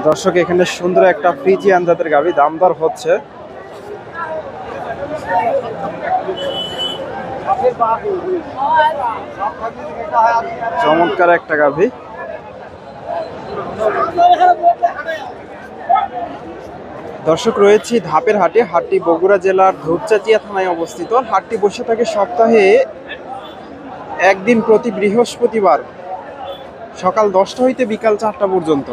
দর্শক এখানে সুন্দর একটা ফ্রিজিয়ান জাতের গাভী দাম দর হচ্ছে। চমৎকার একটা গাভী। দর্শক রয়েছি ধাপের হাটে। হাটটি বগুড়া জেলার ধূপচাচিয়া থানায় অবস্থিত। হাটটি বসে থাকে সপ্তাহে একদিন প্রতি বৃহস্পতিবার সকাল 10টা হইতে বিকাল 4টা পর্যন্ত।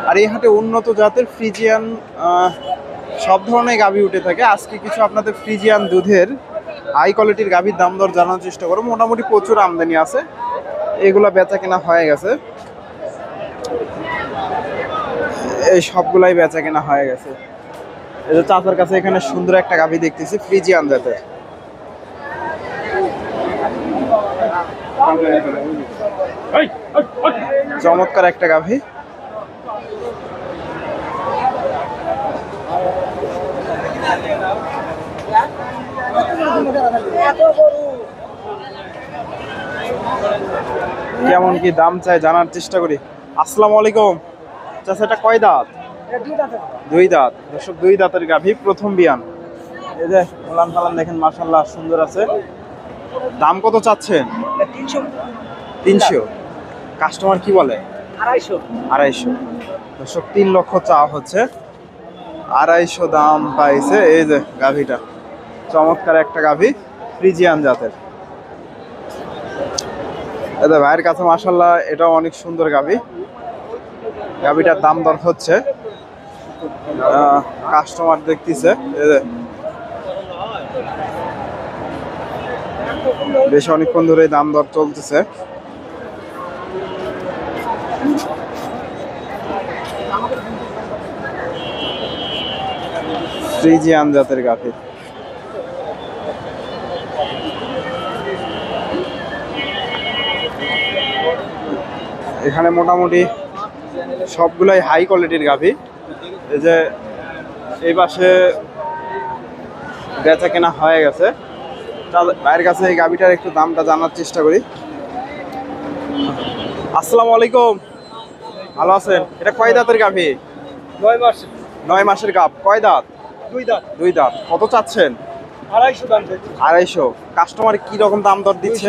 আর এই হাটে উন্নত জাতের ফ্রিজিয়ান সব ধরনের গাভী উঠে থাকে। আজকে কিছু আপনাদের ফ্রিজিয়ান দুধের হাই কোয়ালিটির গাভীর দাম দর জানার চেষ্টা করো। মোটামুটি প্রচুর আমদানি আছে, এগুলা বেচা কেনা হয়ে গেছে। এই সবগুলাই বেচা কেনা হয়ে গেছে। এই যে চাচার কাছে এখানে সুন্দর একটা গাভী দেখতেছি ফ্রিজিয়ান জাতের। চমৎকার একটা গাভী। কেমন কি দাম চাই জানার চেষ্টা করি। আসসালামু আলাইকুম চাচা, এটা কয় দাঁত? দুই দাঁত। দর্শক দুই দাঁতের গাভী, প্রথম বিয়ান। এই যে ওলান পালান দেখেন মাশাআল্লাহ সুন্দর আছে। দাম কত চাচ্ছেন? 300। কাস্টমার কি বলে? 250। দর্শক 3 লক্ষ চাওয়া হচ্ছে, 250 দাম পাইছে। এই যে গাভীটা চমৎকার একটা গাভী ফ্রিজিয়ান জাতের। এটা ভাইয়ের কাছে মাশাআল্লাহ এটাও অনেক সুন্দর গাভী। গাভীটার দাম দর হচ্ছে, কাস্টমার দেখতেছে। বেশ অনেকক্ষণ ধরে দাম দর চলতেছে। ফ্রিজিয়ান জাতের গাভী। এখানে মোটামুটি সবগুলাই হাই কোয়ালিটির গাভী। এই যে এই পাশে বেচা কেনা হয়ে গেছে। ভাইয়ের কাছে এই গাভীটার একটু দামটা জানার চেষ্টা করি। আসসালামু আলাইকুম, ভালো আছেন? এটা কয় দাঁতের গাভী? 9 মাসের গাভ। কয় দাঁত? দুই দাঁত। কত চাচ্ছেন? 250। কাস্টমার কি রকম দাম দর দিচ্ছে?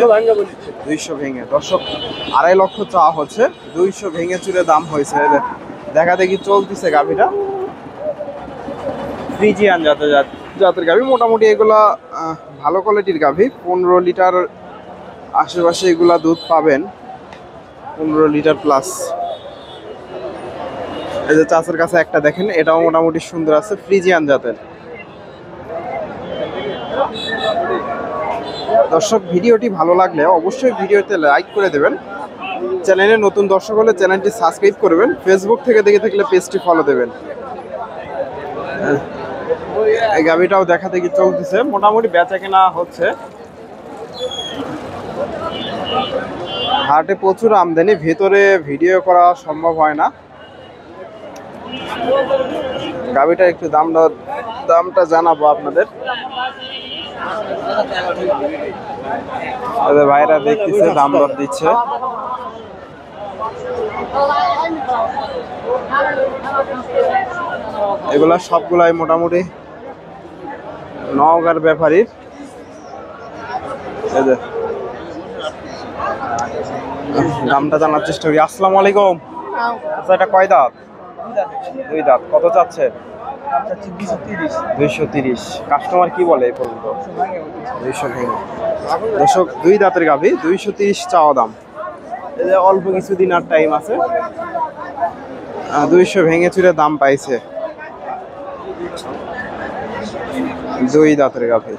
200 ভেঙে। দর্শক 2.5 লক্ষ চাওয়া হচ্ছে, 200 ভেঙে চুরে দাম হয়েছে। দেখা দেখি চলতেছে গাভীটা। ফ্রিজিয়ান জাতের গাভী। মোটামুটি এগুলা ভালো কোয়ালিটির গাভী। 15 লিটার আশেপাশে এগুলা দুধ পাবেন, 15 লিটার প্লাস। এই যে চাচার কাছে একটা দেখেন, এটাও মোটামুটি সুন্দর আছে, ফ্রিজিয়ান জাতের। দর্শক ভিডিওটি ভালো লাগলে অবশ্যই ভিডিওতে লাইক করে দেবেন। চ্যানেলে নতুন দর্শক হলে চ্যানেলটি সাবস্ক্রাইব করবেন। ফেসবুক থেকে দেখে থাকলে পেজটি ফলো দেবেন। এই গাভীটাও দেখা দেখি চলতেছে, মোটামুটি বেচা কেনা হচ্ছে। হাটে প্রচুর আমদানি, ভেতরে ভিডিও করা সম্ভব হয় না। গাভীটার একটু দামটা জানাবো আপনাদের। ভাইরা দেখতেছে, দাম দর দিচ্ছে। এগুলা সবগুলাই মোটামুটি নওগাঁর ব্যাপারীর। দামটা জানার চেষ্টা করি। আসসালামু আলাইকুম। আচ্ছা, এটা কয় দাঁত? দুই দাঁত। কত চাচ্ছে? 230। কাস্টমার কি বলে এই পর্যন্ত? 200 ভেঙে। দর্শক দুই দাঁতের গাভী, 230 চাওয়া দাম। অল্প কিছুদিন আর টাইম আছে। 200 ভেঙে চুরে দাম পাইছে। দুই দাঁতের গাভী,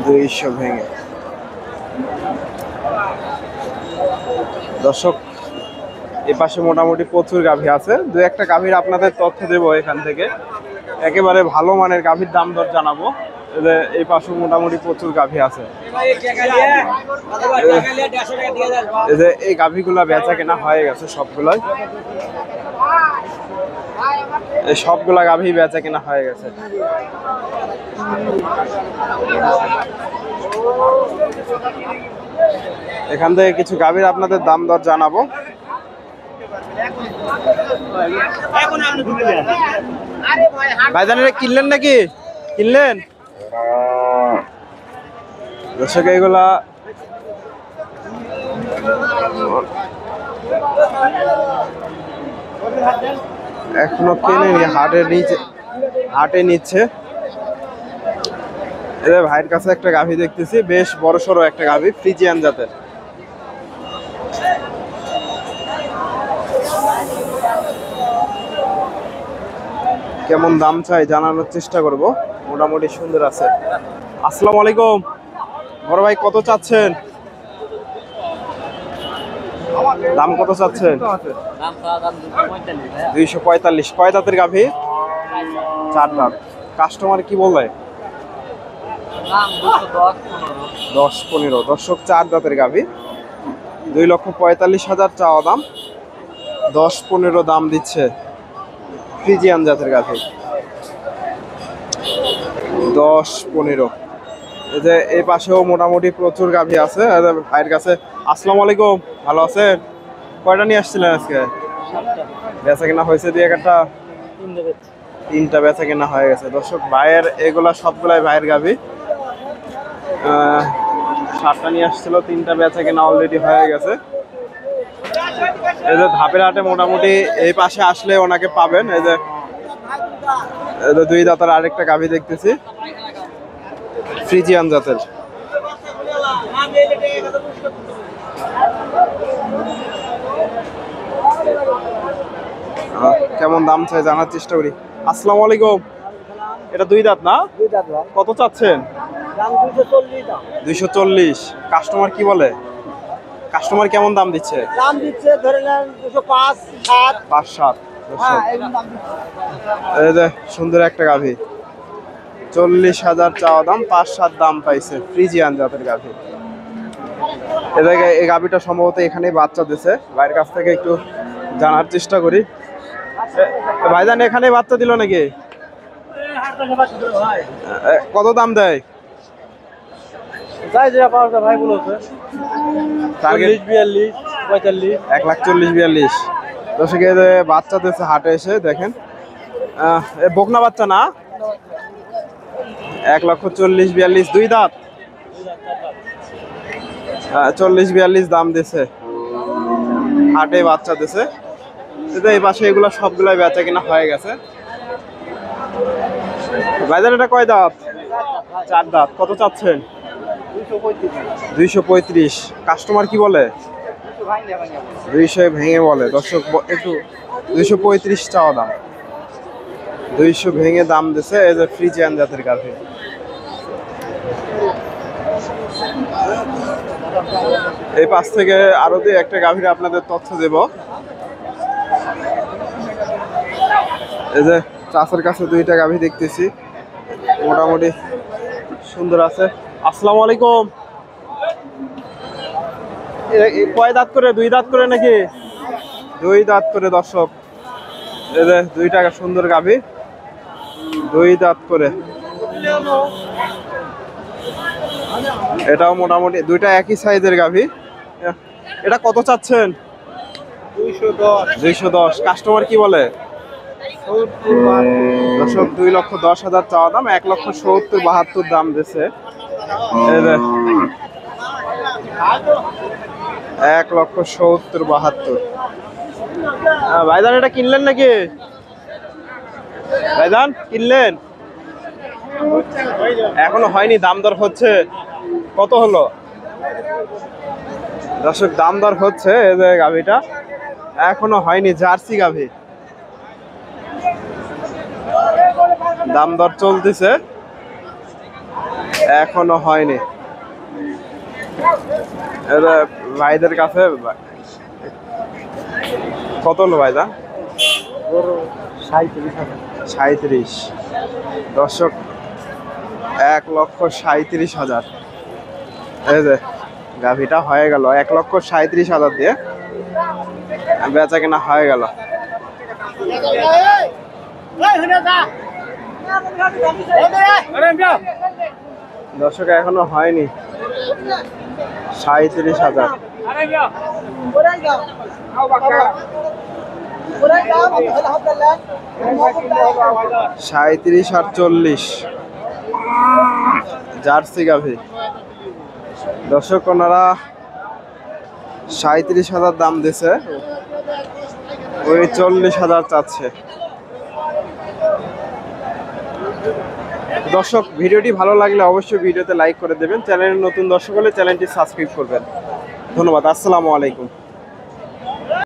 200 ভেঙে। দর্শক এ পাশে মোটামুটি প্রচুর গাভী আছে। দু একটা গাভীর আপনাদের তথ্য দেবো এখান থেকে। একেবারে ভালো মানের গাভীর দাম দর জানাবো। এই পাশে মোটামুটি প্রচুর গাভী আছে। এই গাভীগুলা বেচা কেনা হয়ে গেছে সবগুলাই। সবগুলা গাভী বেচা কেনা হয়ে গেছে। এখান থেকে কিছু গাভীর আপনাদের দাম দর জানাবো। ভাইজান এটা কিনলেন নাকি? কিনলেন? দর্শক এগুলা এখনো কেনেনি, হাটে নিচ্ছে। এদের ভাইয়ের কাছে একটা গাভী দেখতেছি, বেশ বড় সড়ো একটা গাভী, ফ্রিজিয়ান জাতের। কেমন দাম চাই জানানোর চেষ্টা করব। মোটামুটি সুন্দর আছে। আসসালামু আলাইকুম বড় ভাই, কত চাচ্ছেন? দাম কত চাচ্ছেন? 245। কয় দাঁতের গাভী? 4 দাঁত। কাস্টমার কি বলে? 10-15। দর্শক 4 দাঁতের গাভী, 2,45,000 চাওয়া দাম, 10-15 দাম দিচ্ছে। ফ্রিজিয়ান জাতের গাভী, 10-15। এই যে এই পাশেও মোটামুটি প্রচুর গাভী আছে ভাইয়ের কাছে। আসসালামু আলাইকুম, ভালো আছেন? কয়টা নিয়ে আসছিলেন আজকে? বেচা কেনা হয়েছে? দুই একটা? 3টা বেচা কেনা হয়ে গেছে। দর্শক ভাইয়ের এগুলা সবগুলাই ভাইয়ের গাভী। 7টা নিয়ে আসছিল, 3টা বেচা কেনা অলরেডি হয়ে গেছে। এই যে ধাপের হাটে মোটামুটি এই পাশে আসলে ওনাকে পাবেন। এই যে 2 দাঁতের আরেকটা গাভী দেখতেছি, ফ্রিজিয়ান জাতের। কেমন দাম চাই জানার চেষ্টা করি। আসসালামু আলাইকুম, এটা 2 দাঁত না? কত চাচ্ছেন? 240। কাস্টমার কি বলে? কাস্টমার কেমন দাম দিচ্ছে? দাম দিচ্ছে ধরে নেন 205, 7, 5-7। হ্যাঁ এরকম দাম দিচ্ছে। এই যে সুন্দর একটা গাভী, 40,000 চাওয়া দাম, 5-7 দাম পাইছে। ফ্রিজিয়ান জাতের গাভী। এদিকে এই গাভীটা সম্ভবত এখানেই বাচ্চা দিছে। ভাইয়ের কাছ থেকে একটু জানার চেষ্টা করি। ভাইজান এখানে বাচ্চা দিল নাকি? কত দাম দেয়? যাই যে আপনার ভাই বলেছে টার্গেট 42, 45। 1,40,42। দর্শক এই যে বাচ্চা দিচ্ছে হাটে এসে দেখেন, বকনা বাচ্চা না? 1,40,42। 2 দাঁত, 40-42 দাম দিছে। হাটে বাচ্চা দিছে। এই পাশে এগুলো সবগুলাই বেচা কিনা হয়ে গেছে। ভাইজান এটা কয় দাঁত? 4 দাঁত। কত চাচ্ছেন? 235। কাস্টমার কি বলে? 200 ভেঙে বলে। দর্শক একটু 235 চাওয়া দাম, 200 ভেঙে দাম দিছে। এই যে ফ্রিজিয়ান জাতের গাভী। এই পাশ থেকে আরো একটা গাভীর আপনাদের তথ্য দেব। এই যে চাষের কাছে 2টা গাভী দেখতেছি, মোটামুটি সুন্দর আছে। আসসালামু আলাইকুম, কয় দাঁত করে? 2 দাঁত করে নাকি? 2 দাঁত করে। দর্শক এই যে 2টা সুন্দর গাভী, 2 দাঁত করে। এটাও মোটামুটি 2টা একই সাইজের গাভী। এটা কত চাচ্ছেন? 210। কাস্টমার কি বলে? দর্শক 2,10,000 চাওয়া দাম, 1,70,72 দাম দিছে। 1,70,72। ভাইজান এটা কিনলেন নাকি? ভাইজান কিনলেন? এখনো হয়নি, দাম দর হচ্ছে। কত হলো? দর্শক দাম দর হচ্ছে। এই যে গাভীটা এখনো হয়নি, জার্সি গাভী, দাম দর চলতেছে, এখনো হয়নি। ভাইদের কাছে কত হলো ভাইজান? 37। দর্শক 1,37,000। এই যে গাভীটা হয়ে গেল 1,37,000 দিয়ে বেচা কেনা হয়ে গেল। দর্শক এখনো হয়নি। 37,000। 37 আর 40 জার্সি গাভী। দর্শক ওনারা 37,000 দাম দিছে, ওই 40,000 চাচ্ছে। দর্শক ভিডিওটি ভালো লাগলে অবশ্যই ভিডিওতে লাইক করে দেবেন, চ্যানেলের নতুন দর্শক হলে চ্যানেলটি সাবস্ক্রাইব করবেন। ধন্যবাদ, আসসালামু আলাইকুম।